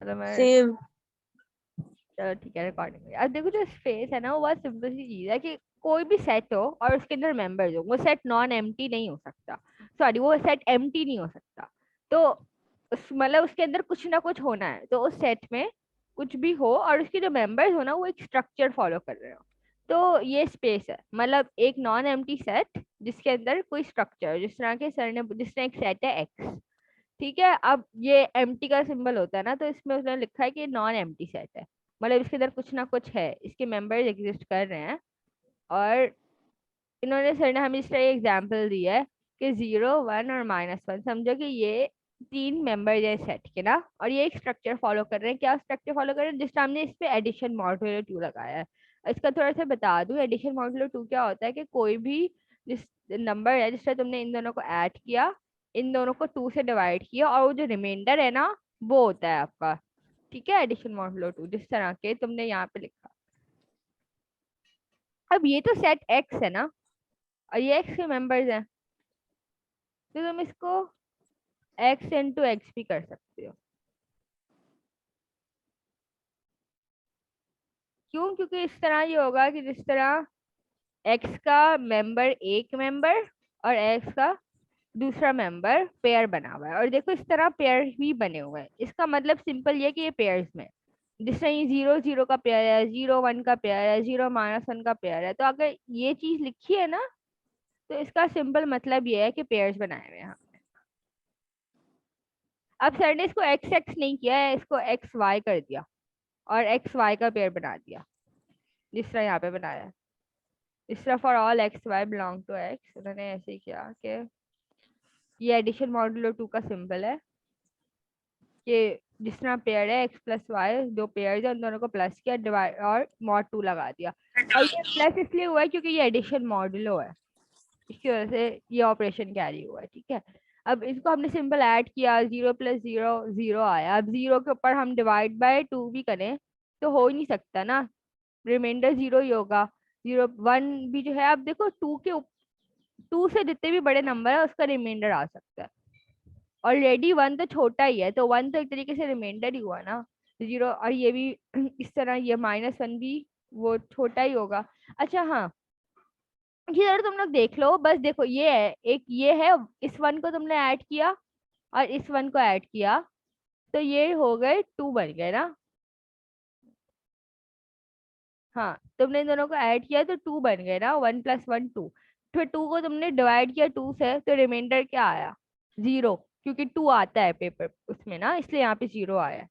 मतलब मैं, सेम। चलो ठीक है रिकॉर्डिंग। अब देखो जो स्पेस है ना वो बहुत सिंपल सी चीज है कि कोई भी सेट हो और उसके अंदर मेंबर्स हो, वो सेट नॉन एम्प्टी नहीं हो सकता। सॉरी, वो सेट एम्प्टी नहीं हो सकता। तो मतलब उसके अंदर कुछ ना कुछ होना है, तो उस सेट में कुछ भी हो और उसके जो मेंबर्स हो ना वो एक स्ट्रक्चर फॉलो कर रहे हो, तो ये स्पेस है। मतलब एक नॉन एम्प्टी सेट जिसके अंदर कोई स्ट्रक्चर, जिस तरह के सर ने, जिस तरह एक सेट है एक्स, ठीक है। अब ये एम्प्टी का सिंबल होता है ना, तो इसमें उसने लिखा है कि नॉन एम्प्टी सेट है, मतलब इसके अंदर कुछ ना कुछ है, इसके मेंबर्स एग्जिस्ट कर रहे हैं। और इन्होंने, सर ने हमें इस तरह एग्जाम्पल दिया है कि 0 1 और -1, समझो कि ये तीन मेंबर्स है सेट के ना, और ये एक स्ट्रक्चर फॉलो कर रहे हैं। क्या स्ट्रक्चर फॉलो कर रहे हैं? जिस टाइम ने इस पे एडिशन मॉड्यूलर 2 लगाया है। इसका थोड़ा सा बता दूं, एडिशन मॉड्यूलर 2 क्या होता है कि कोई भी जिस नंबर है, जिससे तुमने इन दोनों को ऐड किया, इन दोनों को 2 से डिवाइड किया, और वो जो रिमाइंडर है ना वो होता है आपका, ठीक है, एडिशन मॉड्यूलो 2, जिस तरह के तुमने यहाँ पे लिखा। अब ये तो सेट एक्स है ना, और ये एक्स के मेंबर्स हैं, तो तुम इसको एक्स इंटू एक्स भी कर सकते हो। क्यों? क्योंकि इस तरह ये होगा कि जिस तरह एक्स का मेंबर एक मेंबर और एक्स का दूसरा मेंबर पेयर बना हुआ है, और देखो इस तरह पेयर भी बने हुए हैं, इसका मतलब सिंपल ये कि ये पेयर्स में, जिस तरह ये 0 0 का पेयर है, 0 1 का पेयर है, 0 - 1 का पेयर है, तो अगर ये चीज लिखी है ना, तो इसका सिंपल मतलब ये है कि पेयर्स बनाए हुए हैं हमने। अब सर ने इसको एक्स एक्स नहीं किया है, इसको एक्स वाई कर दिया और एक्स वाई का पेयर बना दिया, जिस तरह यहाँ पे बनाया है। इस तरह for all x y belong to x, उन्होंने ऐसे ही किया कि ये एडिशन मॉड्यूलो 2 का सिंबल है कि जिस तरह पेयर है एक्स प्लस वाई, दो पेयर है, उन दोनों को प्लस किया, डिवाइड और मॉड 2 लगा दिया। और ये प्लस इसलिए हुआ है क्योंकि ये एडिशन मॉड्यूलो है, इसकी वजह से ये ऑपरेशन कैरी हुआ है, ठीक है। अब इसको हमने सिंपल ऐड किया, 0 + 0 0 आया। अब 0 के ऊपर हम डिवाइड बाय 2 भी करें तो हो ही नहीं सकता ना, रिमाइंडर 0 ही होगा। 0 1 भी जो है, अब देखो 2 से जितने भी बड़े नंबर है उसका रिमाइंडर आ सकता है। ऑलरेडी 1 तो छोटा ही है, तो 1 तो एक तरीके से रिमाइंडर ही हुआ ना, 0। और ये भी इस तरह, ये -1 भी वो छोटा ही होगा। अच्छा हाँ, इधर तुम लोग देख लो, बस देखो ये है, एक ये है, इस 1 को तुमने ऐड किया और इस 1 को ऐड किया, तो ये हो गए 2 बन गए ना। हाँ, तुमने इन दोनों को ऐड किया तो 2 बन गए ना, 1 + 1 2। फिर 2 को तुमने डिवाइड किया 2 से, तो रिमाइंडर क्या आया? 0, क्योंकि 2 आता है पेपर उसमें ना, इसलिए यहाँ पे 0 आया है।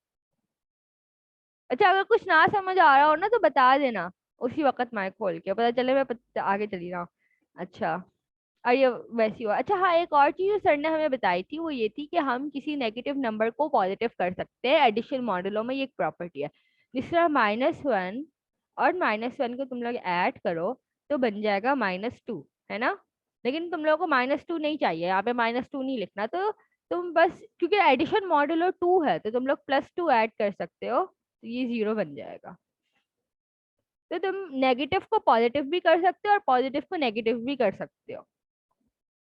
अच्छा, अगर कुछ ना समझ आ रहा हो ना तो बता देना, उसी वक्त माइक खोल के, पता चले मैं आगे चली रहा हूँ। अच्छा, और ये वैसी हुआ। अच्छा हाँ, एक और चीज जो सर ने हमें बताई थी वो ये थी कि हम किसी नेगेटिव नंबर को पॉजिटिव कर सकते हैं, एडिशन मॉडलों में ये एक प्रॉपर्टी है। जिस तरह -1 और -1 को तुम लोग ऐड करो तो बन जाएगा -2, है ना। लेकिन तुम लोगों को -2 नहीं चाहिए, यहाँ पे -2 नहीं लिखना, तो तुम बस, क्योंकि एडिशन मॉडुलो 2 है तो तुम लोग +2 ऐड कर सकते हो, तो ये 0 बन जाएगा। तो तुम नेगेटिव को पॉजिटिव भी कर सकते हो और पॉजिटिव को नेगेटिव भी कर सकते हो।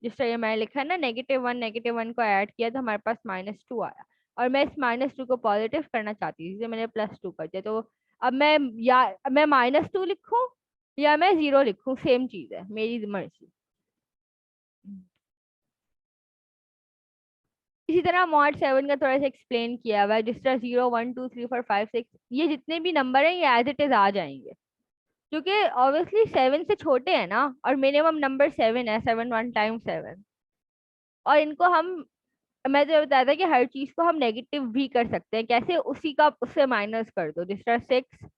जिस तरह ये मैंने लिखा है ना, -1 को ऐड किया तो हमारे पास -2 आया, और मैं इस -2 को पॉजिटिव करना चाहती थी, इसलिए मैंने +2 कर दिया। तो अब मैं, या मैं -2 लिखूं या मैं 0 लिखूं, सेम चीज है, मेरी मर्जी। इसी तरह मॉड 7 का थोड़ा सा एक्सप्लेन किया हुआ है, जिस तरह 0 1 2 3 4 5 6, ये जितने भी नंबर है ये एज इट इज आ जाएंगे, क्योंकि ऑब्वियसली 7 से छोटे हैं ना, और मिनिमम नंबर 7 है, 7 1 टाइम 7। और इनको हम, मैं तो बताया था कि हर चीज को हम नेगेटिव भी कर सकते हैं, कैसे? उसी का उससे माइनस कर दो, जिस तरह 6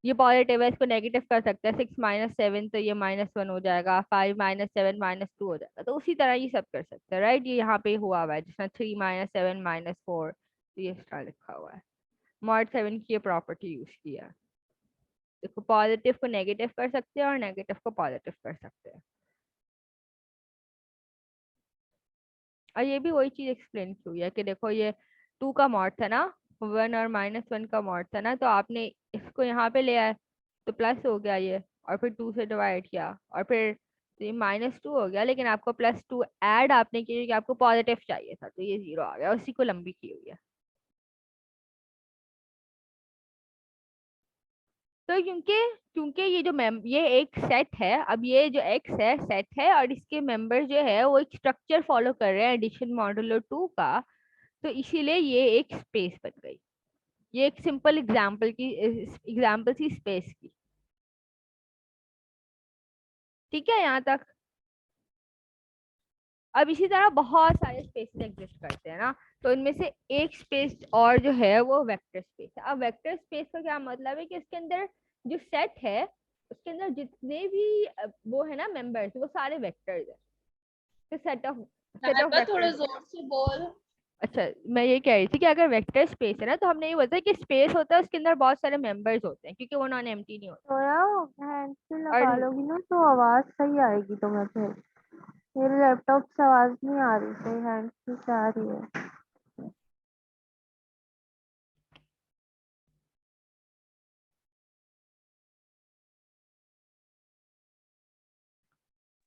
ये पॉजिटिव है, इसको नेगेटिव कर सकते हैं, 6 - 7 तो ये -1 हो जाएगा, 5 -7 -2 हो जाएगा, तो उसी तरह ये सब कर सकते हैं, राइट। ये यहाँ पे हुआ हुआ है, जिसमें 3 -7 -4, तो ये इस तरह लिखा हुआ है। मॉड 7 की ये प्रॉपर्टी यूज किया है। देखो, पॉजिटिव को नेगेटिव कर सकते हैं और नेगेटिव को पॉजिटिव कर सकते हैं। और ये भी वही चीज एक्सप्लेन की हुई है कि देखो, ये 2 का मॉड था ना, 1 और -1 का मॉड था ना, तो आपने इसको यहाँ पे ले आए तो प्लस हो गया ये, और फिर 2 से डिवाइड किया, और फिर तो ये -2 हो गया, लेकिन आपको +2 ऐड आपने किया कि आपको पॉजिटिव चाहिए था, तो ये 0 आ गया, उसी को लंबी की हुई है। तो क्योंकि ये एक सेट है, अब ये जो एक्स है सेट है और इसके मेंबर जो है वो एक स्ट्रक्चर फॉलो कर रहे हैं एडिशन मॉडुलो 2 का, तो इसीलिए ये एक स्पेस बन गई। ये एक सिंपल एग्जाम्पल थी स्पेस की। ठीक है यहाँ तक। अब इसी तरह बहुत सारे स्पेसेस एग्जिस्ट करते हैं ना, तो इनमें से एक स्पेस और जो है वो वेक्टर स्पेस है। अब वेक्टर स्पेस का क्या मतलब है कि इसके अंदर जो सेट है उसके अंदर जितने भी वो है ना मेंबर्स, वो सारे वेक्टर्स है। तो सेट ऑफ थोड़ा वेक्टर्स। जोर से बोल। अच्छा, मैं ये कह रही थी कि अगर वेक्टर स्पेस है ना, तो हमने ये बोलता है कि स्पेस होता है उसके अंदर बहुत सारे मेंबर्स होते हैं क्योंकि वो नॉन एम्प्टी नहीं होता। तो यार हैंड से और लगा लोगी ना तो आवाज सही आएगी तुम्हें फिर। मेरे लैपटॉप से आवाज नहीं आ रही, तो हैंड से आ रही है।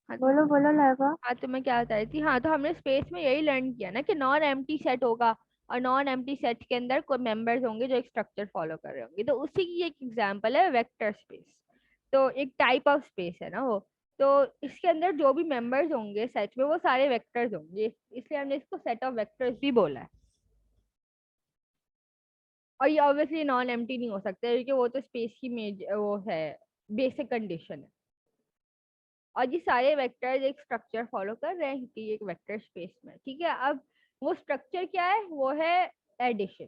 हाँ तो बोलो बोलो लाइबा। हाँ तो मैं क्या बता रही थी, हाँ तो हमने स्पेस में यही लर्न किया ना कि नॉन एम्प्टी सेट होगा और नॉन एम्प्टी सेट के अंदर कोई मेंबर्स होंगे जो एक स्ट्रक्चर फॉलो कर रहे होंगे, तो उसी की एक एग्जांपल है वेक्टर स्पेस। तो एक टाइप ऑफ स्पेस है ना वो। तो इसके अंदर जो भी मेंबर्स होंगे सेट में वो सारे वेक्टर्स होंगे, इसलिए हमने इसको सेट ऑफ वेक्टर्स भी बोला है। और ये ऑब्वियसली नॉन एम्प्टी नहीं हो सकता क्योंकि वो तो स्पेस की वो है, बेसिक कंडीशन है। और ये सारे वेक्टर्स एक स्ट्रक्चर फॉलो कर रहे हैं कि एक वेक्टर स्पेस में। ठीक है, अब वो स्ट्रक्चर क्या है, वो है एडिशन।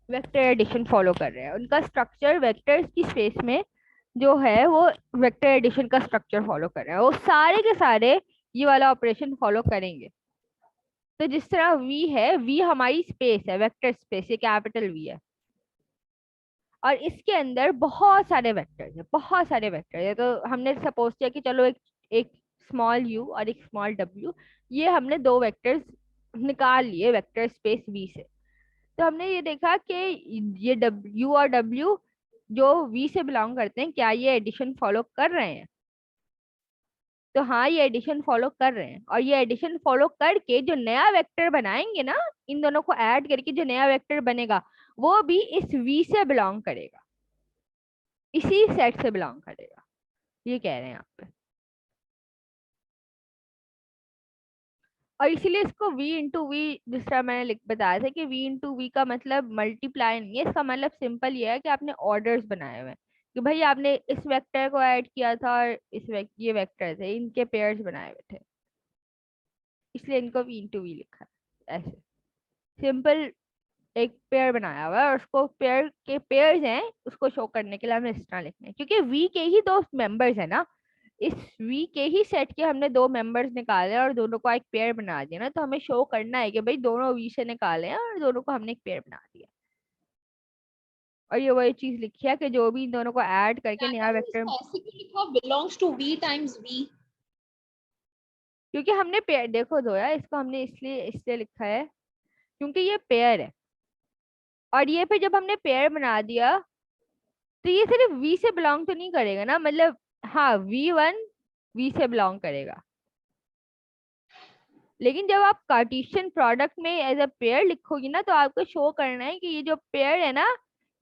वेक्टर एडिशन फॉलो कर रहे हैं, उनका स्ट्रक्चर वेक्टर्स की स्पेस में जो है वो वेक्टर एडिशन का स्ट्रक्चर फॉलो कर रहे हैं। वो सारे के सारे ये वाला ऑपरेशन फॉलो करेंगे। तो जिस तरह वी है, वी हमारी स्पेस है, वेक्टर स्पेस, ये कैपिटल वी है। और इसके अंदर बहुत सारे वेक्टर्स है, बहुत सारे वेक्टर्स है। तो हमने सपोज किया कि चलो एक स्मॉल यू और एक स्मॉल डब्ल्यू, ये हमने दो वेक्टर्स निकाल लिए वेक्टर स्पेस वी से। तो हमने ये देखा कि ये यू और डब्ल्यू जो वी से बिलोंग करते हैं, क्या ये एडिशन फॉलो कर रहे हैं? तो हाँ, ये एडिशन फॉलो कर रहे हैं। और ये एडिशन फॉलो करके जो नया वेक्टर बनाएंगे ना, इन दोनों को ऐड करके जो नया वेक्टर बनेगा वो भी इस वी से बिलोंग करेगा, इसी सेट से बिलोंग करेगा, ये कह रहे हैं यहाँ पे। और इसीलिए इसको v इंटू वी, जिस तरह मैंने बताया था कि v इंटू वी का मतलब मल्टीप्लाई नहीं है, इसका मतलब सिंपल ये है कि आपने ऑर्डर्स बनाए हुए हैं कि भाई आपने इस वेक्टर को ऐड किया था और ये वेक्टर थे, इनके पेयर्स बनाए हुए थे, इसलिए इनको v इंटू वी लिखा है। ऐसे सिंपल एक पेयर बनाया हुआ है और उसको पेयर के पेयर्स हैं उसको शो करने के लिए हमें इस तरह लिखना है, क्योंकि वी के ही दो मेंबर्स है ना। इस वी के ही सेट के हमने दो मेंबर्स निकाले और दोनों को एक पेयर बना दिया ना, तो हमें शो करना है कि भाई दोनों वी से निकाले हैं और दोनों को हमने एक पेयर बना दिया। और ये वही चीज लिखी है कि जो भी इन दोनों को ऐड करके नया वेक्टर, ऐसे क्यों लिखा belongs to v times v? क्योंकि हमने पेयर देखो दो यार, इसको हमने इसलिए लिखा है क्योंकि ये पेयर है। और ये फिर जब हमने पेयर बना दिया तो ये सिर्फ वी से बिलोंग तो नहीं करेगा ना, मतलब हाँ v1 वी से बिलोंग करेगा, लेकिन जब आप कार्टेशियन प्रोडक्ट में एज अ पेयर लिखोगी ना, तो आपको शो करना है कि ये जो पेयर है ना,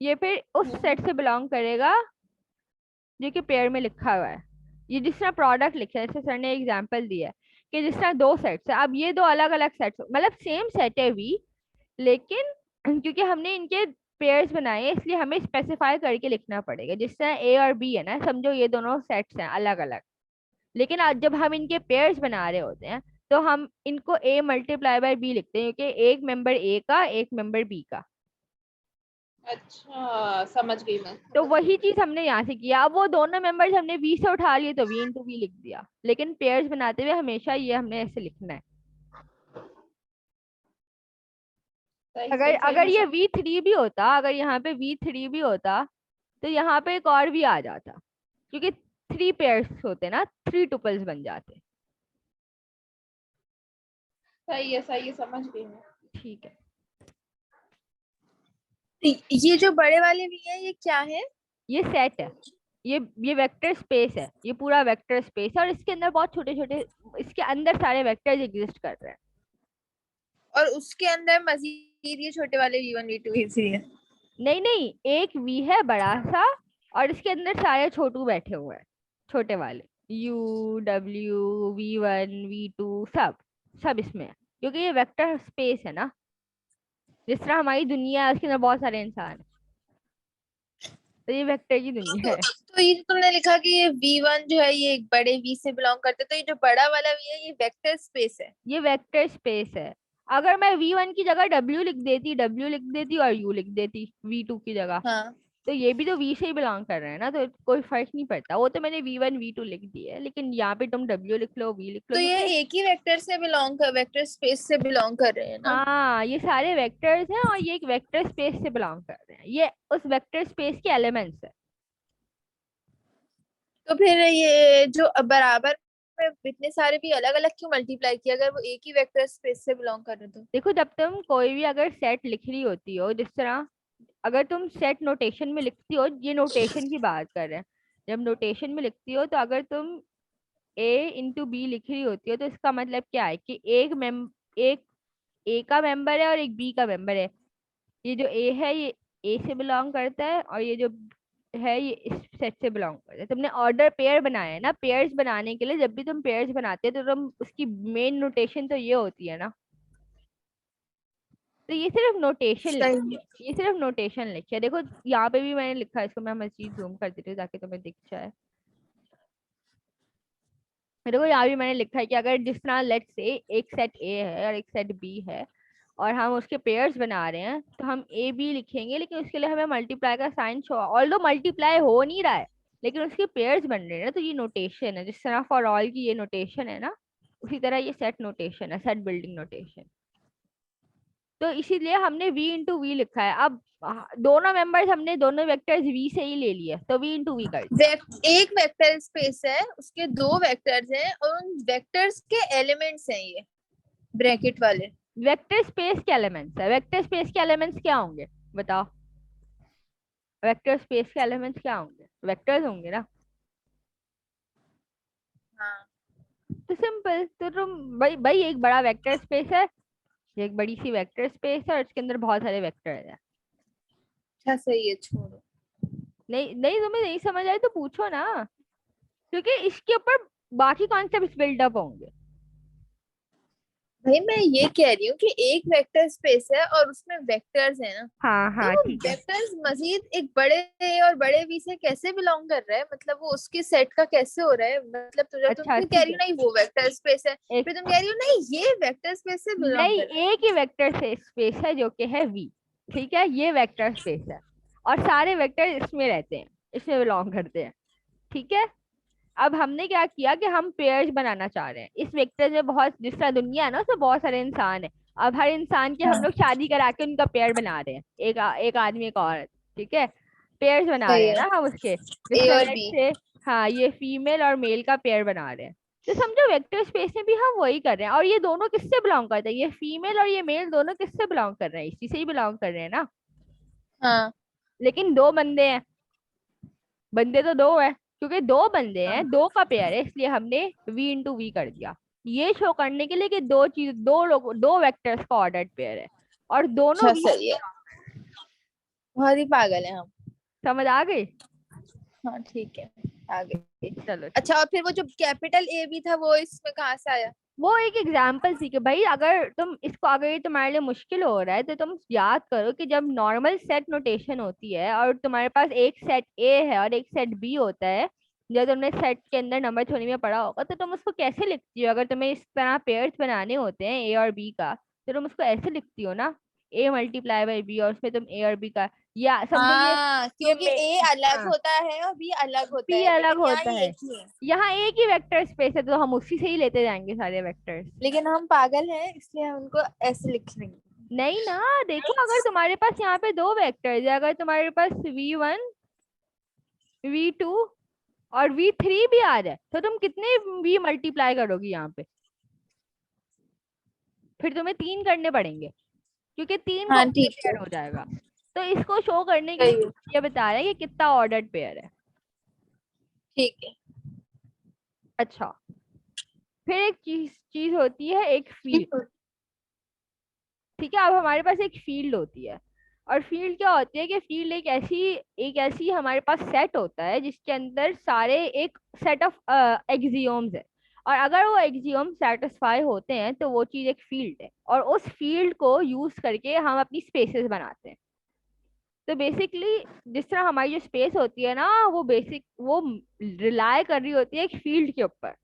ये फिर उस सेट से बिलोंग करेगा जो कि पेयर में लिखा हुआ है। ये जिस तरह प्रोडक्ट लिखा है, जैसे सर ने एग्जांपल दिया है कि जिस तरह दो सेट्स है, अब ये दो अलग अलग सेट्स मतलब सेम सेट है वी, लेकिन क्योंकि हमने इनके पेयर्स बनाए हैं इसलिए हमें स्पेसिफाई करके लिखना पड़ेगा। जिस तरह ए और बी है ना, समझो ये दोनों सेट्स हैं अलग अलग, लेकिन आज जब हम इनके पेयर्स बना रहे होते हैं तो हम इनको a मल्टीप्लाई बाय बी लिखते हैं, क्योंकि एक मेंबर ए का एक मेंबर बी का। अच्छा समझ गई मैं, तो समझ गई वही मैं। चीज हमने यहाँ से किया। अब वो दोनों मेंबर्स हमने वी से उठा लिए तो वी इंटू वी लिख दिया, लेकिन पेयर्स बनाते हुए हमेशा ये हमने ऐसे लिखना है। सही अगर सही सही अगर मैं ये v3 भी होता, अगर यहाँ पे v3 भी होता तो यहाँ पे एक और भी आ जाता, क्योंकि 3 पेयर्स होते ना, 3 टुपल्स बन जाते। सही है समझ गई मैं। ठीक है, ये जो बड़े वाले भी है ये क्या है? ये सेट है, ये वेक्टर स्पेस है, ये पूरा वेक्टर स्पेस है और इसके अंदर बहुत छोटे छोटे, इसके अंदर सारे वेक्टर्स एग्जिस्ट कर रहे हैं। और उसके अंदर मजीद ये छोटे वाले v1 v2 v3 है? नहीं नहीं, एक वी है बड़ा सा और इसके अंदर सारे छोटू बैठे हुए हैं, छोटे वाले, U W V1 V2 सब सब इसमें है, क्योंकि ये वेक्टर स्पेस है ना, जिस तरह हमारी दुनिया है उसके अंदर बहुत सारे इंसान हैं, तो ये वेक्टर की दुनिया है। तो ये जो तुमने लिखा कि ये V1 जो है ये एक बड़े V से बिलोंग करते, तो ये जो बड़ा वाला V है ये वेक्टर स्पेस है। ये वेक्टर स्पेस है। अगर मैं V1 की जगह W लिख देती और U लिख देती V2 की जगह, हाँ, तो ये भी तो V से ही बिलोंग कर रहे हैं ना, तो कोई फर्क नहीं पड़ता। वो तो मैंने V1 V2 लिख दिया है, लेकिन यहाँ पे तुम W लिख लो, V लिख लो, तो ये क्योंकि एक ही वेक्टर से बिलोंग कर, वेक्टर स्पेस से बिलोंग कर रहे हैं ना। हाँ ये सारे वेक्टर्स हैं और ये एक वेक्टर स्पेस से बिलोंग कर रहे हैं, ये उस वेक्टर स्पेस के एलिमेंट्स है। तो फिर ये जो बराबर में इतने सारे भी अलग अलग क्यों मल्टीप्लाई किया, अगर वो एक ही वेक्टर स्पेस से बिलोंग कर रहे तो। देखो, जब तुम कोई भी अगर सेट लिख रही होती हो, जिस तरह अगर तुम सेट नोटेशन में लिखती हो, ये नोटेशन की बात कर रहे हैं, जब नोटेशन में लिखती हो तो अगर तुम A into B लिख रही होती हो, तो इसका मतलब क्या है कि एक A का मेंबर है और एक B का मेंबर है। ये जो A है ये A से बिलोंग करता है, और ये जो है ये इस सेट से बिलोंग करता है। तुमने ऑर्डर पेयर बनाया है ना, पेयर्स बनाने के लिए जब भी तुम पेयर्स बनाते हो तो तुम उसकी मेन नोटेशन तो ये होती है ना। तो ये सिर्फ नोटेशन लिखी सही। है, ये सिर्फ नोटेशन लिखी है। देखो यहाँ पे भी मैंने लिखा है, इसको मैं मजीद जूम कर देती हूँ ताकि तुम्हें दिख जाए। देखो यहाँ भी मैंने लिखा है कि अगर जिस तरह लेट्स से एक सेट ए है और एक सेट बी है, और हम उसके पेयर्स बना रहे हैं, तो हम ए बी लिखेंगे, लेकिन उसके लिए हमें मल्टीप्लाई का साइन शो, ऑल्दो मल्टीप्लाई हो नहीं रहा है लेकिन उसके पेयर्स बन रहे हैं ना, तो ये नोटेशन है। जिस तरह फॉर ऑल की ये नोटेशन है ना, उसी तरह ये सेट नोटेशन है, सेट बिल्डिंग नोटेशन। तो इसीलिए हमने V into V लिखा है। अब दोनों मेंबर्स हमने दोनों वेक्टर्स V से ही ले लिए, तो V into V कर दिया। एक वेक्टर स्पेस है, उसके दो वेक्टर्स हैं और उन वेक्टर्स के एलिमेंट्स हैं ये ब्रैकेट वाले। वेक्टर स्पेस के एलिमेंट्स है। वेक्टर स्पेस के एलिमेंट्स क्या होंगे बताओ? वेक्टर स्पेस के एलिमेंट्स क्या होंगे? वेक्टर्स होंगे ना। हाँ, तो सिंपल, तो तुम भाई भाई एक बड़ा वेक्टर स्पेस है, ये एक बड़ी सी वेक्टर स्पेस है और इसके अंदर बहुत सारे वेक्टर है। अच्छा सही है, छोड़ो। नहीं नहीं, तुम्हें नहीं समझ आए तो पूछो ना, क्योंकि इसके ऊपर बाकी कॉन्सेप्ट बिल्डअप होंगे। भाई मैं ये कह रही हूँ कि एक वेक्टर स्पेस है और उसमें वेक्टर्स है ना, हाँ तो हाँ वो ठीक है। वेक्टर्स मजीद एक बड़े A और बड़े V से कैसे बिलोंग कर रहा है, मतलब वो उसके सेट का कैसे हो रहा है, मतलब तो जब तुम अच्छा फिर कह ठीक रही है, हो नहीं वो वेक्टर स्पेस है, एक फिर तुम कह रही हो नहीं ये वेक्टर स्पेस से बिलोंग नहीं, कर रहा है। एक ही वेक्टर से स्पेस है जो कि है V। ठीक है, ये वेक्टर स्पेस है और सारे वेक्टर इसमें रहते हैं, इसमें बिलोंग करते हैं। ठीक है, अब हमने क्या किया कि हम पेयर्स बनाना चाह रहे हैं इस वेक्टर में। बहुत, जिस तरह दुनिया है ना उसमें बहुत सारे इंसान है, अब हर इंसान के हम हाँ लोग शादी करा के उनका पेयर बना रहे हैं, एक आदमी एक औरत। ठीक है, पेयर्स बना रहे सही हैं है, ना हम उसके, A जिससे और लेट B। से हाँ ये फीमेल और मेल का पेयर बना रहे हैं। तो समझो वेक्टर स्पेस में भी हम वही कर रहे हैं, और ये दोनों किससे बिलोंग करते हैं? ये फीमेल और ये मेल दोनों किससे बिलोंग कर रहे हैं? इसी से ही बिलोंग कर रहे हैं ना। हाँ लेकिन दो बंदे हैं, बंदे तो दो है, क्योंकि दो बंदे हैं, हाँ, दो का पेयर है, इसलिए हमने V into V कर दिया, ये शो करने के लिए कि दो चीज, दो लोग, दो वेक्टर्स का ऑर्डर्ड पेयर है और दोनों अच्छा V सही है, बहुत ही पागल है हम। समझ आ गई? हाँ ठीक है, आगे। चलो ठीक। अच्छा, और फिर वो जो कैपिटल A भी था वो इसमें कहाँ से आया। वो एक एग्जाम्पल थी कि भाई अगर तुम इसको, अगर ये तुम्हारे लिए मुश्किल हो रहा है तो तुम याद करो कि जब नॉर्मल सेट नोटेशन होती है और तुम्हारे पास एक सेट ए है और एक सेट बी होता है, जब तुमने सेट के अंदर नंबर थ्योरी में पढ़ा होगा, तो तुम उसको कैसे लिखती हो? अगर तुम्हें इस तरह पेयर्स बनाने होते हैं ए और बी का, तो तुम उसको ऐसे लिखती हो ना, A × B, और उसमें तुम ए और बी का, या समझो हाँ, ये क्योंकि A अलग हाँ होता है और B अलग होता बी है, अलग लेकिन यहाँ होता ये है, एक ही है। यहाँ एक ही वेक्टर स्पेस है, तो हम उसी से ही लेते जाएंगे सारे वेक्टर्स। लेकिन हम पागल हैं इसलिए हम उनको ऐसे लिख रहे हैं। नहीं ना, देखो अगर तुम्हारे पास यहाँ पे दो वेक्टर्स है, अगर तुम्हारे पास V1 V2 और V3 भी आ जाए, तो तुम कितने V मल्टीप्लाई करोगी यहाँ पे? फिर तुम्हें 3 करने पड़ेंगे, क्योंकि 3 हाँ ठीक है, कॉम्प्लीकेटेड हो जाएगा। तो इसको शो करने के सही लिए है, ये बता रहा है कि कितना ऑर्डर्ड पेयर है। ठीक है। अच्छा, फिर एक चीज चीज होती है, एक फील्ड। ठीक है, अब हमारे पास एक फील्ड होती है। और फील्ड क्या होती है कि फील्ड एक ऐसी हमारे पास सेट होता है जिसके अंदर सारे एक सेट ऑफ एक्सियोम्स है, और अगर वो एक्सियोम सेटिस्फाई होते हैं तो वो चीज एक फील्ड है, और उस फील्ड को यूज करके हम अपनी स्पेसेस बनाते हैं। तो बेसिकली जिस तरह हमारी जो स्पेस होती है ना, वो रिलाय कर रही होती है एक फील्ड के ऊपर।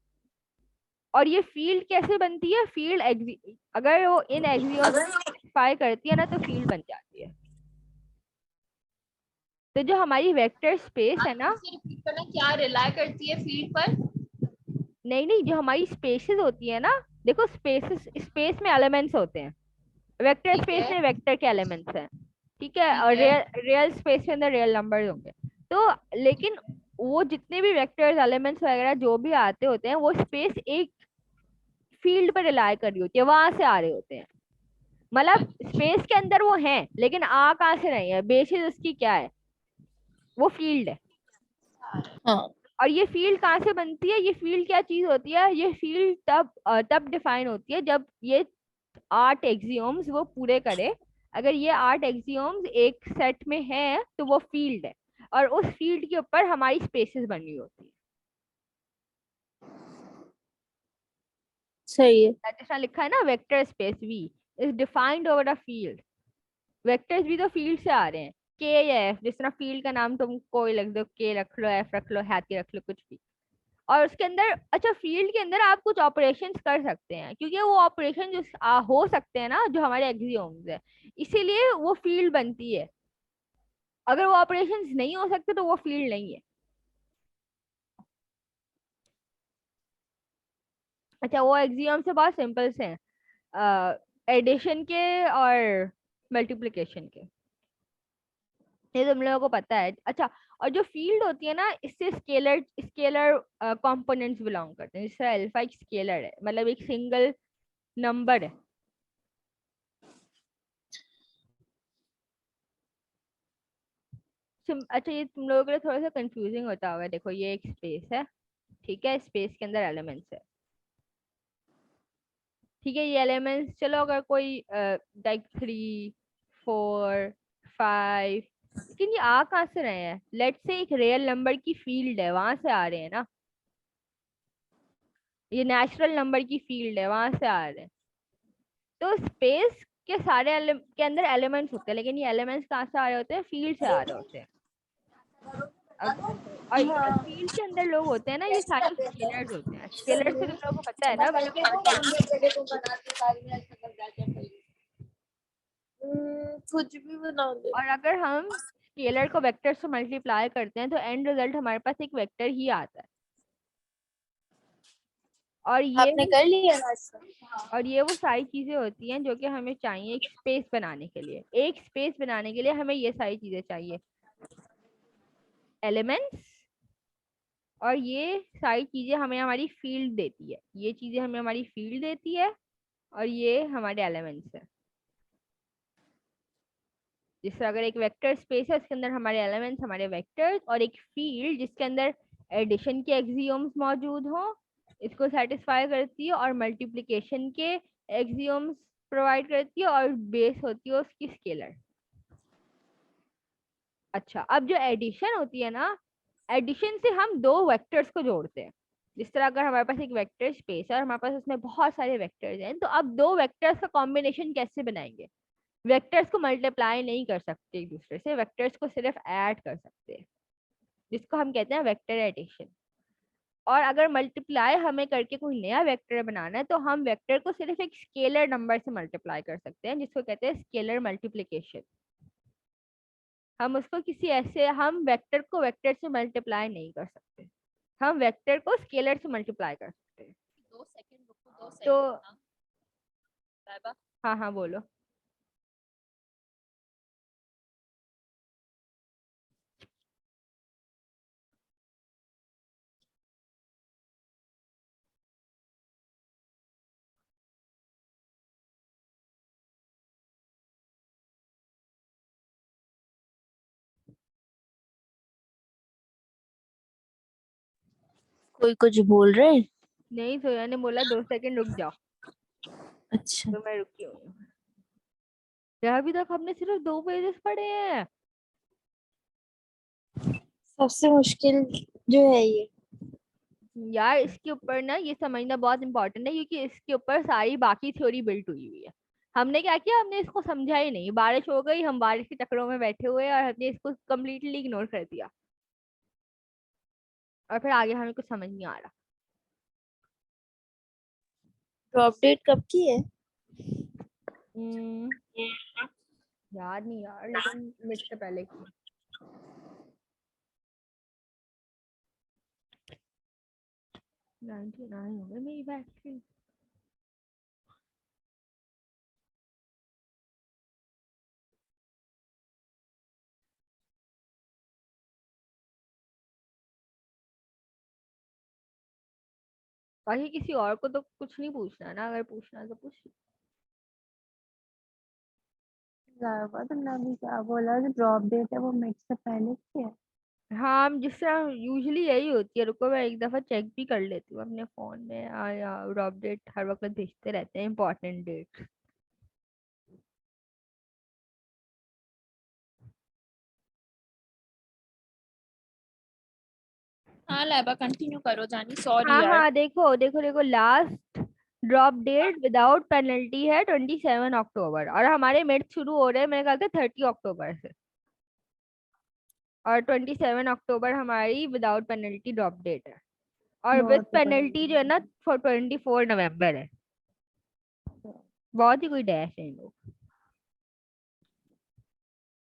और ये फील्ड कैसे बनती है? अगर वो इन एक्सियोम्स सेटिस्फाई करती है ना तो फील्ड बन जाती है। तो जो हमारी वेक्टर स्पेस है ना, रिपीट करना, क्या रिलाय करती है फील्ड पर? नहीं नहीं, जो हमारी स्पेसेस होती है ना, देखो स्पेस में एलिमेंट्स होते हैं, वेक्टर ठीक स्पेस है, में वेक्टर के एलिमेंट्स हैं, ठीक है, ठीक और है। रियल स्पेस के अंदर रियल नंबर्स होंगे। तो लेकिन वो जितने भी वेक्टर्स एलिमेंट्स वगैरह जो भी आते होते हैं, वो स्पेस एक फील्ड पर रिलाय कर रही होती है, वहां से आ रहे होते हैं। मतलब स्पेस के अंदर वो हैं, लेकिन आ कहाँ से रही है? बेसिस उसकी क्या है? वो फील्ड है। हाँ और ये फील्ड कहाँ से बनती है? ये फील्ड क्या चीज होती है? ये फील्ड तब डिफाइन होती है जब ये 8 एक्सियोम्स वो पूरे करे। अगर ये 8 एक्सियोम्स एक सेट में है तो वो फील्ड है, और उस फील्ड के ऊपर हमारी स्पेसेस बनी होती है। सही है। जैसा लिखा है ना, vector space V is defined over a field. Vectors भी तो फील्ड से आ रहे हैं, के या एफ। जिस तरह फील्ड का नाम तुम कोई रख दो, के रख लो, एफ रख लो, हैती रख लो, कुछ भी। और उसके अंदर, अच्छा, फील्ड के अंदर आप कुछ ऑपरेशंस कर सकते हैं, क्योंकि वो ऑपरेशन जो हो सकते हैं ना, जो हमारे एक्सियोम्स है, इसीलिए वो फील्ड बनती है। अगर वो ऑपरेशंस नहीं हो सकते तो वो फील्ड नहीं है। अच्छा, वो एक्सियोम से बहुत सिंपल से हैं, एडिशन के और मल्टीप्लिकेशन के, ये तुम लोगों को पता है। अच्छा, और जो फील्ड होती है ना, इससे स्केलर स्केलर कंपोनेंट्स बिलोंग करते हैं। जैसे अल्फा एक स्केलर है, मतलब एक सिंगल नंबर है। अच्छा, ये तुम लोगों के लिए थोड़ा सा कंफ्यूजिंग होता होगा। देखो, ये एक स्पेस है, ठीक है, स्पेस के अंदर एलिमेंट्स है, ठीक है। ये एलिमेंट्स, चलो अगर कोई लाइक 3, 4, 5, लेकिन ये आ कहाँ से रहे हैं? लेट से एक रियल नंबर की फील्ड है, वहां से आ रहे हैं ना। ये नेचुरल नंबर की फील्ड है, वहां से आ रहे हैं। तो स्पेस के के अंदर एलिमेंट्स होते हैं, लेकिन ये एलिमेंट्स कहाँ से आ रहे होते हैं? फील्ड से आ रहे होते हैं। अब और ये जो फील्ड के अंदर लोग होते हैं ना, ये सारे स्केलर्स होते हैं। स्केलर्स से तुम लोगों को पता है ना, मतलब नोटेशन। कुछ भी बना दे। और अगर हम स्केलर को वेक्टर से मल्टीप्लाई करते हैं तो एंड रिजल्ट हमारे पास एक वेक्टर ही आता है। और आपने कर लिया नाश्ता? ये वो सारी चीजें होती हैं जो कि हमें चाहिए एक स्पेस बनाने के लिए। एक स्पेस बनाने के लिए हमें ये सारी चीजें चाहिए, एलिमेंट्स, और ये सारी चीजें हमें हमारी फील्ड देती है। ये चीजें हमें हमारी फील्ड देती है, और ये हमारे एलिमेंट्स है। जिस तरह अगर एक वेक्टर स्पेस है, उसके अंदर हमारे एलिमेंट्स, हमारे वेक्टर्स, और एक फील्ड जिसके अंदर एडिशन के एक्सियोम्स मौजूद हो, इसको सेटिस्फाई करती है, और मल्टीप्लिकेशन के एक्सियोम्स प्रोवाइड करती है, और बेस होती है उसकी स्केलर। अच्छा, अब जो एडिशन होती है ना, एडिशन से हम दो वेक्टर्स को जोड़ते हैं। जिस तरह अगर हमारे पास एक वेक्टर स्पेस है और हमारे पास उसमें बहुत सारे वेक्टर्स हैं, तो अब दो वेक्टर्स का कॉम्बिनेशन कैसे बनाएंगे? वेक्टर्स को मल्टीप्लाई नहीं कर सकते एक दूसरे से, वेक्टर्स को सिर्फ ऐड कर सकते हैं, जिसको हम कहते हैं वेक्टर एडिशन। और अगर मल्टीप्लाई हमें करके कोई नया वेक्टर बनाना है, तो हम वेक्टर को सिर्फ एक स्केलर नंबर से मल्टीप्लाई कर सकते हैं, जिसको कहते हैं स्केलर मल्टीप्लिकेशन। हम वेक्टर को वेक्टर से मल्टीप्लाई नहीं कर सकते, हम वेक्टर को स्केलर से मल्टीप्लाई कर सकते हैं। 2 सेकंड रुको, 2 तो सेकंड। हाँ, साहिबा। हाँ हाँ, बोलो। कोई कुछ बोल रहे हैं? नहीं, सोया ने बोला 2 सेकंड रुक जाओ, अच्छा। तो मैं रुकी हूँ। यार अभी तक हमने सिर्फ 2 पेजेस पढ़े हैं। सबसे मुश्किल जो है ये। यार इसके ऊपर ना ये समझना बहुत इंपॉर्टेंट है, क्योंकि इसके ऊपर सारी बाकी थ्योरी बिल्ट हुई हुई है। हमने क्या किया, हमने इसको समझा ही नहीं, बारिश हो गई, हम बारिश के चक्करों में बैठे हुए और हमने इसको कम्प्लीटली इग्नोर कर दिया, और फिर आगे हमें कुछ समझ नहीं आ रहा। ड्रॉप डेट कब की है? हम्म, याद नहीं यार, लेकिन मिड से पहले की। 99 हो गई मेरी बैटरी। बाकी किसी और को तो कुछ नहीं पूछना ना, अगर पूछना है तो पूछ लो। लाइबा तुमने अभी क्या बोला, जो ड्रॉप डेट है वो मिड से पहले की है? हाँ, जिस तरह यूजुअली यही होती है, रुको मैं एक दफा चेक भी कर लेती हूँ अपने फोन में। यार अपडेट हर वक्त भेजते रहते हैं इंपॉर्टेंट डेट। हाँ लाइबा कंटिन्यू करो जानी, सॉरी हाँ यार। हाँ, देखो देखो देखो, last drop date without penalty है 27 अक्टूबर, और हमारे मिड शुरू हो रहे हैं मेरे ख्याल से 30 अक्टूबर से, और 27 अक्टूबर हमारी विदाउट पेनल्टी ड्रॉप डेट है, और विद बहुत ही पेनल्टी जो है बढ़िया। ना 24 नवंबर है। बहुत ही कोई डैश है इन लोग।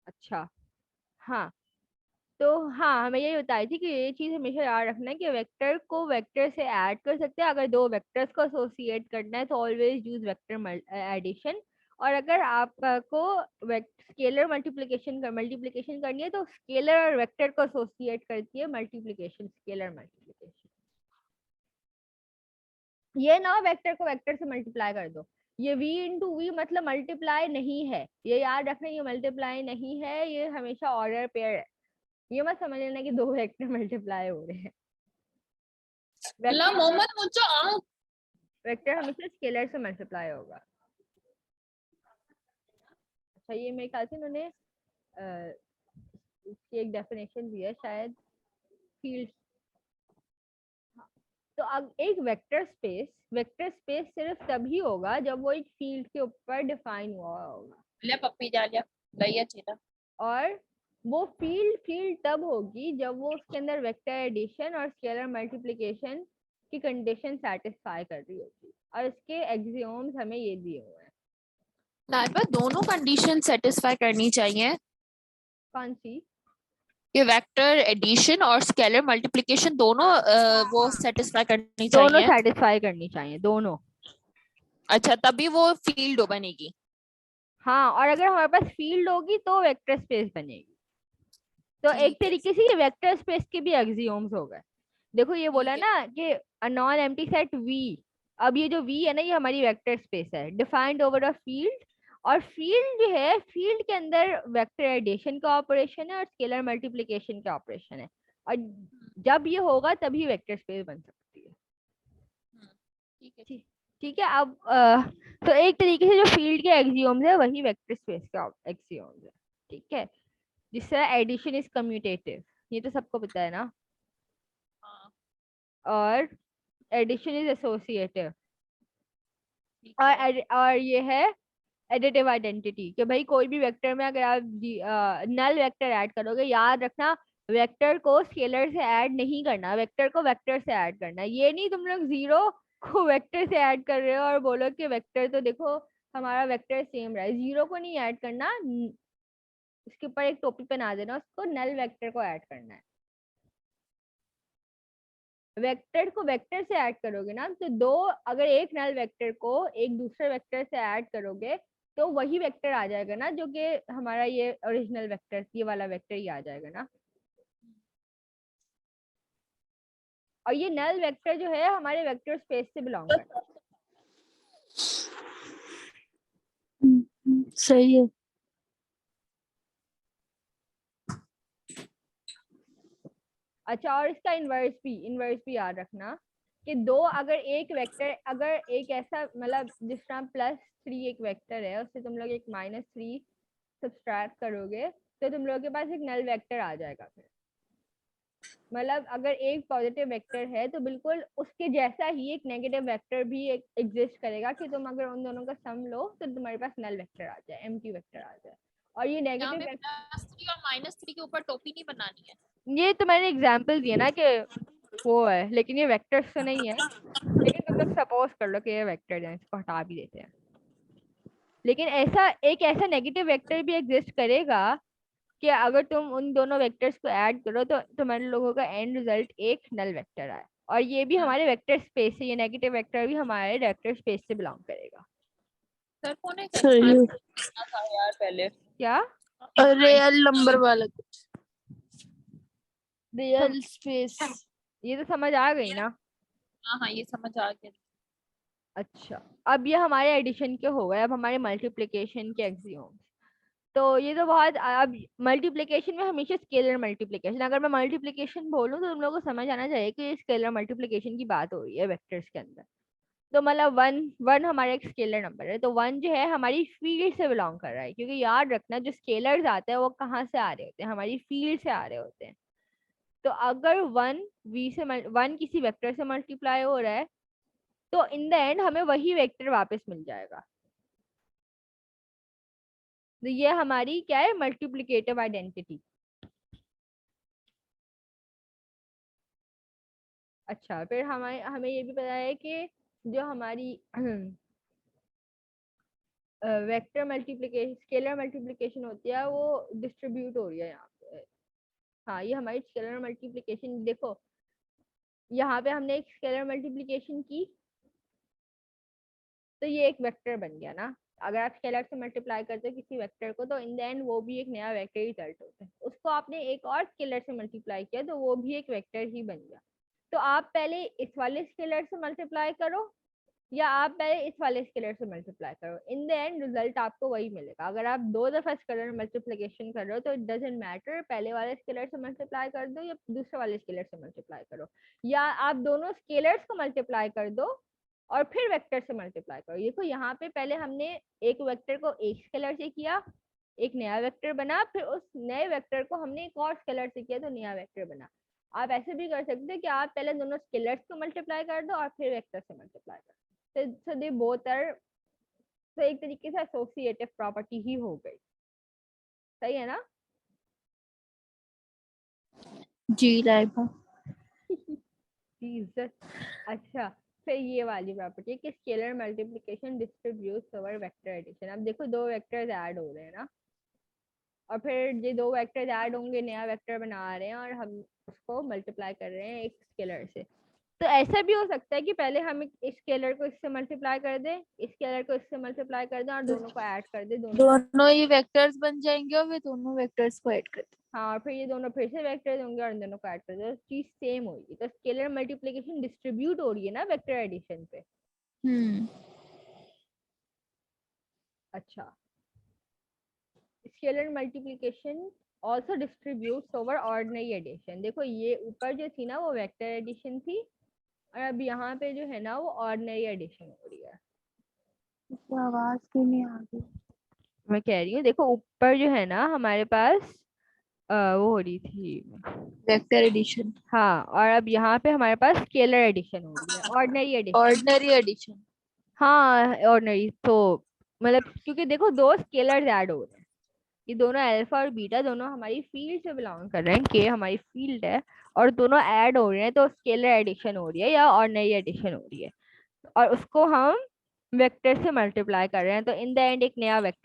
अच्छा, हाँ, तो हाँ, हमें यही बताई थी कि ये चीज हमेशा याद रखना है कि वेक्टर को वेक्टर से ऐड कर सकते हैं, अगर दो वेक्टर्स को एसोसिएट करना है तो ऑलवेज यूज वेक्टर एडिशन, और अगर आपको स्केलर मल्टीप्लिकेशन करनी है तो स्केलर और वेक्टर को एसोसिएट करती है मल्टीप्लिकेशन, स्केलर मल्टीप्लिकेशन। ये ना वेक्टर को वेक्टर से मल्टीप्लाई कर दो, ये v इंटू वी मतलब मल्टीप्लाई नहीं है, ये याद रखना, ये मल्टीप्लाई नहीं है, ये हमेशा ऑर्डर पेयर है। ये मत समझ लेना कि दो वेक्टर मल्टीप्लाई हो रहे हैं। अल्लाह वेक्टर मोहम्मद मुझे आऊं। वेक्टर हमेशा स्केलर से मल्टीप्लाई होगा। अच्छा, ये मेरे ख्याल से इन्होंने इसकी एक डेफिनेशन दी है शायद, फील्ड। तो अब एक वेक्टर स्पेस सिर्फ तभी होगा जब वो एक फील्ड के ऊपर डिफाइन हुआ होगा, ले पप्पी जा लिया, गई चीता। और वो फील्ड तब होगी जब वो उसके अंदर वेक्टर एडिशन और स्केलर मल्टीप्लिकेशन की कंडीशन सेटिस्फाई कर रही होगी, और इसके एक्सियोम्स हमें ये दिए हुए हैं। लाइबा दोनों कंडीशन सेटिस्फाई करनी चाहिए, कौन सी? कि वेक्टर एडिशन और स्केलर मल्टीप्लिकेशन दोनों वो सेटिस्फाई करनी दोनों चाहिए। सेटिस्फाई करनी चाहिए, दोनों। अच्छा, तभी वो फील्ड बनेगी। हाँ, और अगर हमारे पास फील्ड होगी तो वेक्टर स्पेस बनेगी। तो एक ठीक है, तरीके से ये वेक्टर स्पेस के भी एक्सियोम्स हो गए। देखो ये बोला ठीक है। ना कि a non empty set V, अब ये जो वी है ना, ये हमारी वेक्टर स्पेस है डिफाइंड ओवर अ फील्ड, और फील्ड जो है, फील्ड के अंदर वेक्टर एडिशन का ऑपरेशन है और स्केलर मल्टीप्लिकेशन का ऑपरेशन है, और जब ये होगा तभी वेक्टर स्पेस बन सकती है। ठीक है। ठीक ठीक है। अब तो एक तरीके से जो फील्ड के एक्सियोम्स है वही वेक्टर स्पेस के एक्सियोम्स है, ठीक है। जिससे एडिशन इज कम्यूटेटिव, ये तो सबको पता है ना, हाँ, और एडिशन इज एसोसिएटिव, ठीक है। और ये है एडिटिव आइडेंटिटी, कि भाई कोई भी वेक्टर में अगर आप नल वेक्टर ऐड करोगे, याद रखना वेक्टर को स्केलर से ऐड नहीं करना, वेक्टर को वेक्टर से ऐड करना है। ये नहीं तुम लोग जीरो को वेक्टर से ऐड कर रहे हो और बोलो कि वेक्टर तो देखो हमारा वेक्टर सेम रहा है, जीरो को नहीं ऐड करना, उसके ऊपर एक टोपी पहना देना, उसको नल वेक्टर को ऐड करना है। वेक्टर को वेक्टर से ऐड करोगे ना, तो दो, अगर एक नल वेक्टर को एक दूसरे वेक्टर से ऐड करोगे तो वही वेक्टर आ जाएगा ना, जो कि हमारा ये ओरिजिनल वेक्टर, ये वाला वेक्टर ही आ जाएगा ना। और ये नल वेक्टर जो है हमारे वेक्टर स्पेस से बिलोंग करता है। सही है। अच्छा, और इसका इनवर्स भी याद रखना, कि दो अगर एक वेक्टर अगर एक ऐसा मतलब जिस तरह +3 एक वेक्टर है उससे तुम लोग एक -3 सब्सट्रैक्ट करोगे तो तुम लोगों के पास एक नल वेक्टर आ जाएगा फिर। मतलब अगर एक पॉजिटिव वेक्टर है तो बिल्कुल उसके जैसा ही एक नेगेटिव वेक्टर भी एक एग्जिस्ट करेगा कि तुम अगर उन दोनों का सम लो तो तुम्हारे पास नल वेक्टर आ जाए, एम्प्टी वेक्टर आ जाए। और ये यहाँ नेगेटिव पे वेक्टर, +3 और -3 के ऊपर टोपी नहीं बनानी है। ये तो मैंने एग्जांपल दिया ना कि वो है, लेकिन ये वेक्टर्स तो नहीं है। लेकिन तुम लोग सपोज कर लो कि ये वेक्टर है, इसको हटा भी देते हैं। लेकिन ऐसा नेगेटिव वेक्टर भी एग्जिस्ट करेगा कि अगर तुम उन दोनों वेक्टर्स को ऐड करो तो तुम्हारे लोगों का एंड रिजल्ट एक नल वेक्टर आए। और ये भी हमारे वेक्टर स्पेस से, ये नेगेटिव वेक्टर भी हमारे वेक्टर स्पेस से बिलोंग करेगा। सर को ने सही है। था यार पहले क्या रियल नंबर वाला कुछ रियल स्पेस। ये तो समझ आ गई ना। हाँ हाँ ये समझ आ गया। अच्छा, अब ये हमारे एडिशन के हो गए, अब हमारे मल्टीप्लिकेशन के एक्सियोम्स। तो ये तो बहुत, अब मल्टीप्लिकेशन में हमेशा स्केलर मल्टीप्लिकेशन, अगर मैं मल्टीप्लिकेशन बोलूँ तो तुम लोगों को समझ आना चाहिए कि स्केलर मल्टीप्लिकेशन की बात हो रही है वेक्टर्स के अंदर। तो मतलब वन हमारा एक स्केलर नंबर है, तो वन जो है हमारी फील्ड से बिलोंग कर रहा है, क्योंकि याद रखना जो स्केलर्स आते हैं वो कहाँ से आ रहे होते हैं, हमारी फील्ड से आ रहे होते हैं। तो अगर वन किसी वेक्टर से मल्टीप्लाई हो रहा है तो इन द एंड हमें वही वेक्टर वापस मिल जाएगा। तो ये हमारी क्या है, मल्टीप्लिकेटिव आइडेंटिटी। अच्छा, फिर हमें हमें ये भी पता है कि जो हमारी वेक्टर मल्टीप्लिकेशन स्केलर मल्टीप्लिकेशन होती है वो डिस्ट्रीब्यूट हो रही है यहाँ पे। हाँ, ये हमारी स्केलर मल्टीप्लिकेशन, देखो यहाँ पे हमने एक स्केलर मल्टीप्लिकेशन की तो ये एक वेक्टर बन गया ना। अगर आप स्केलर से मल्टीप्लाई करते हो किसी वेक्टर को तो इन द एंड वो भी एक नया वेक्टर ही रिजल्ट होता है। उसको आपने एक और स्केलर से मल्टीप्लाई किया तो वो भी एक वेक्टर ही बन गया। तो आप पहले इस वाले स्केलर से मल्टीप्लाई करो या आप पहले इस वाले स्केलर से मल्टीप्लाई करो, इन द एंड रिजल्ट आपको वही मिलेगा। अगर आप दो दफा स्केलर मल्टीप्लिकेशन कर रहे हो तो इट डजेंट मैटर पहले वाले स्केलर से मल्टीप्लाई कर दो या दूसरे वाले स्केलर से मल्टीप्लाई करो, या आप दोनों स्केलर्स को मल्टीप्लाई कर दो और फिर वेक्टर से मल्टीप्लाई करो। देखो यहाँ पे पहले हमने एक वेक्टर को एक स्केलर से किया, एक नया वेक्टर बना, फिर उस नए वेक्टर को हमने एक और स्केलर से किया तो नया वेक्टर बना। आप ऐसे भी कर सकते हैं कि आप पहले दोनों स्केलर्स को मल्टीप्लाई कर दो और फिर वेक्टर से मल्टीप्लाई कर दो। so they both are, तो एक तरीके से एसोसिएटिव प्रॉपर्टी ही हो गई। सही है ना? जी लाइबा। Jesus. अच्छा, फिर ये वाली प्रॉपर्टी कि scalar multiplication distributes over vector addition. अब देखो दो वेक्टर्स ऐड हो रहे हैं ना, और फिर ये दो वेक्टर्स ऐड होंगे, नया वेक्टर बना रहे हैं और हम उसको मल्टीप्लाई कर रहे हैं एक स्केलर से। तो ऐसा भी हो सकता है कि पहले हम इस स्केलर को इससे मल्टीप्लाई कर दें, इस स्केलर को इससे मल्टीप्लाई कर दें और दोनों को ऐड कर दें, दोनों ही वेक्टर्स बन जाएंगे और वे दोनों वेक्टर्स को ऐड कर दें। हाँ, और फिर ये दोनों फिर से वेक्टर्स होंगे और इन दोनों को ऐड कर दो, चीज सेम होगी। तो स्केलर मल्टीप्लिकेशन डिस्ट्रीब्यूट हो रही है ना वेक्टर एडिशन पे। अच्छा, scalar multiplication also distributes over ordinary addition. देखो ये ऊपर जो थी ना वो वेक्टर एडिशन थी और अब यहाँ पे जो है ना वो ऑर्डिनरी एडिशन हो रही है। आवाज क्यों नहीं आ रही? मैं कह रही हूँ देखो ऊपर जो है ना हमारे पास वो हो रही थी वेक्टर एडिशन। हाँ, और अब यहाँ पे हमारे पास स्केलर एडिशन हो रही है, ऑर्डिनरी एडिशन। Ordinary addition. हाँ ऑर्डिनरी, तो मतलब क्योंकि देखो दो स्केलर्स ऐड हो रहे हैं, ये दोनों अल्फा और बीटा दोनों हमारी फील्ड से बिलोंग कर रहे हैं, के हमारी फील्ड है और दोनों ऐड हो रहे हैं तो स्केलर एडिशन हो रही है या ऑर्डिनरी एडिशन हो रही है। और उसको हम वेक्टर से मल्टीप्लाई कर रहे हैं तो इन द एंड एक नया वेक्टर